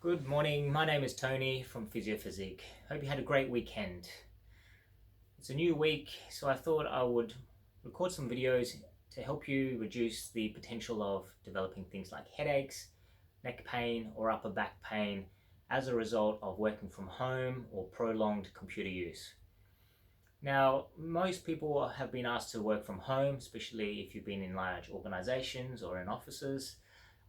Good morning, my name is Tony from Physio. Hope you had a great weekend. It's a new week, so I thought I would record some videos to help you reduce the potential of developing things like headaches, neck pain or upper back pain as a result of working from home or prolonged computer use. Now, most people have been asked to work from home, especially if you've been in large organizations or in offices.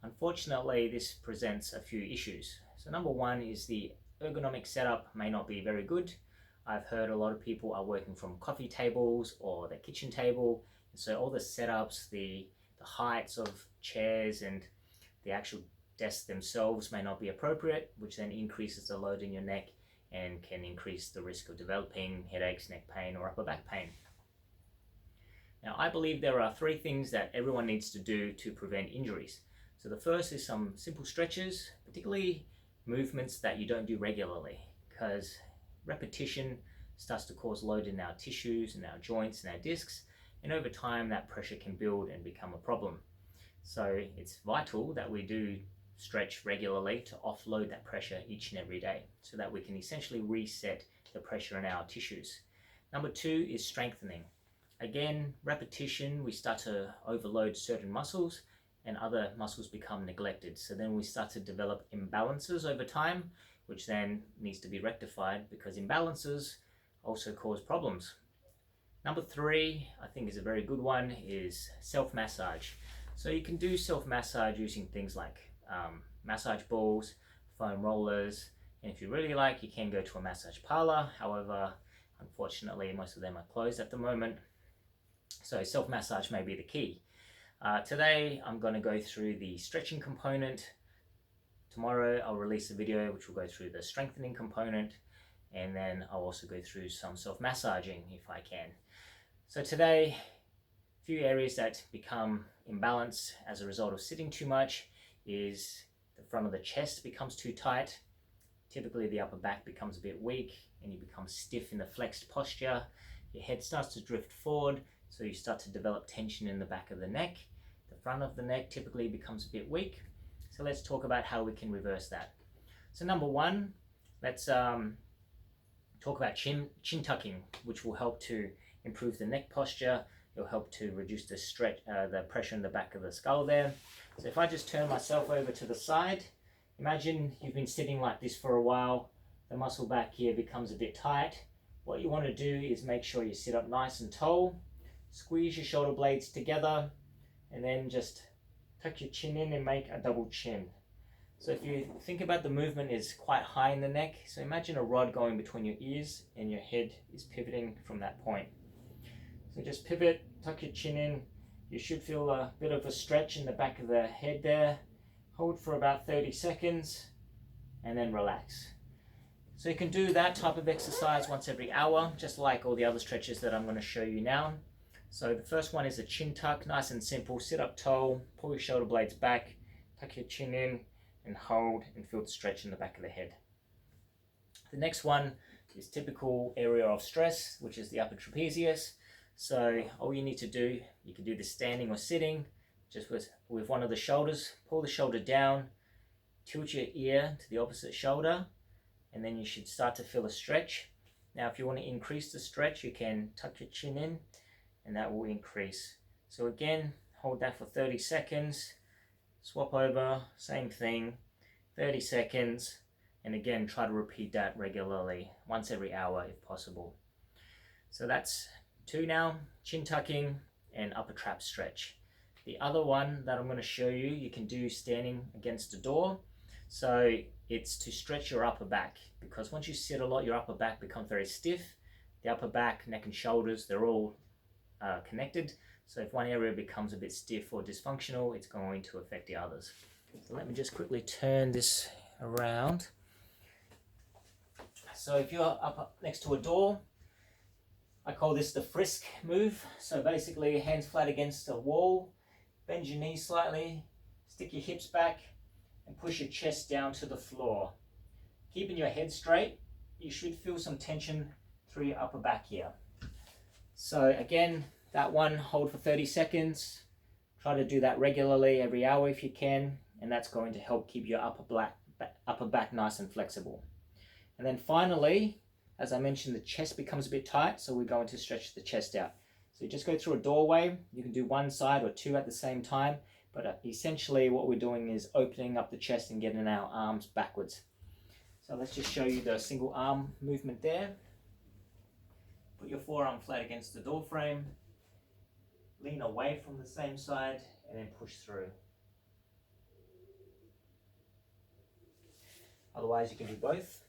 Unfortunately, this presents a few issues. So number one is the ergonomic setup may not be very good. I've heard a lot of people are working from coffee tables or the kitchen table, and so all the setups, the heights of chairs and the actual desks themselves may not be appropriate, which then increases the load in your neck and can increase the risk of developing headaches, neck pain or upper back pain. Now, I believe there are three things that everyone needs to do to prevent injuries. So the first is some simple stretches, particularly movements that you don't do regularly, because repetition starts to cause load in our tissues and our joints and our discs, and over time that pressure can build and become a problem. So it's vital that we do stretch regularly to offload that pressure each and every day so that we can essentially reset the pressure in our tissues. Number two is strengthening. Again, repetition, we start to overload certain muscles and other muscles become neglected. So then we start to develop imbalances over time, which then needs to be rectified because imbalances also cause problems. Number three, I think is a very good one, is self-massage. So you can do self-massage using things like massage balls, foam rollers, and if you really like, you can go to a massage parlor. However, unfortunately, most of them are closed at the moment. So self-massage may be the key. Today, I'm going to go through the stretching component. Tomorrow, I'll release a video which will go through the strengthening component, and then I'll also go through some self-massaging if I can. So today, a few areas that become imbalanced as a result of sitting too much is the front of the chest becomes too tight. Typically, the upper back becomes a bit weak and you become stiff in the flexed posture. Your head starts to drift forward, so you start to develop tension in the back of the neck. The front of the neck typically becomes a bit weak. So let's talk about how we can reverse that. So number one, let's talk about chin tucking, which will help to improve the neck posture. It'll help to reduce the pressure in the back of the skull there. So if I just turn myself over to the side, imagine you've been sitting like this for a while. The muscle back here becomes a bit tight. What you want to do is make sure you sit up nice and tall, squeeze your shoulder blades together, and then just tuck your chin in and make a double chin. So if you think about the movement is quite high in the neck, so imagine a rod going between your ears and your head is pivoting from that point. So just pivot, tuck your chin in. You should feel a bit of a stretch in the back of the head there. Hold for about 30 seconds and then relax. So you can do that type of exercise once every hour, just like all the other stretches that I'm going to show you now. So the first one is a chin tuck, nice and simple. Sit up tall, pull your shoulder blades back, tuck your chin in and hold and feel the stretch in the back of the head. The next one is typical area of stress, which is the upper trapezius. So all you need to do, you can do this standing or sitting, just with one of the shoulders. Pull the shoulder down, tilt your ear to the opposite shoulder, and then you should start to feel a stretch. Now if you want to increase the stretch, you can tuck your chin in and that will increase. So again, hold that for 30 seconds, swap over, same thing, 30 seconds, and again try to repeat that regularly, once every hour if possible. So that's two now, chin tucking and upper trap stretch. The other one that I'm going to show you, you can do standing against a door. So it's to stretch your upper back, because once you sit a lot, your upper back becomes very stiff. The upper back, neck and shoulders, they're all connected. So if one area becomes a bit stiff or dysfunctional, it's going to affect the others. So let me just quickly turn this around. So if you're up next to a door, I call this the frisk move. So basically hands flat against a wall, bend your knees slightly, stick your hips back and push your chest down to the floor. Keeping your head straight, you should feel some tension through your upper back here. So again, that one, hold for 30 seconds. Try to do that regularly every hour if you can, and that's going to help keep your upper upper back nice and flexible. And then finally, as I mentioned, the chest becomes a bit tight, so we're going to stretch the chest out. So you just go through a doorway. You can do one side or two at the same time, but essentially what we're doing is opening up the chest and getting our arms backwards. So let's just show you the single arm movement there. Put your forearm flat against the door frame, lean away from the same side, and then push through. Otherwise you can do both.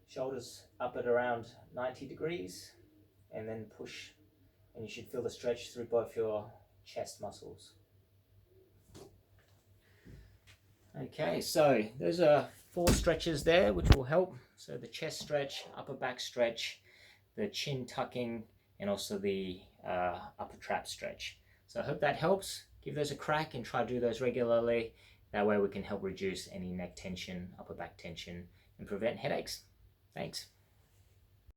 Shoulders up at around 90 degrees, and then push, and you should feel the stretch through both your chest muscles. Okay, so those are 4 stretches there which will help. So the chest stretch, upper back stretch, the chin tucking, and also the upper trap stretch. So I hope that helps. Give those a crack and try to do those regularly. That way we can help reduce any neck tension, upper back tension, and prevent headaches. Thanks.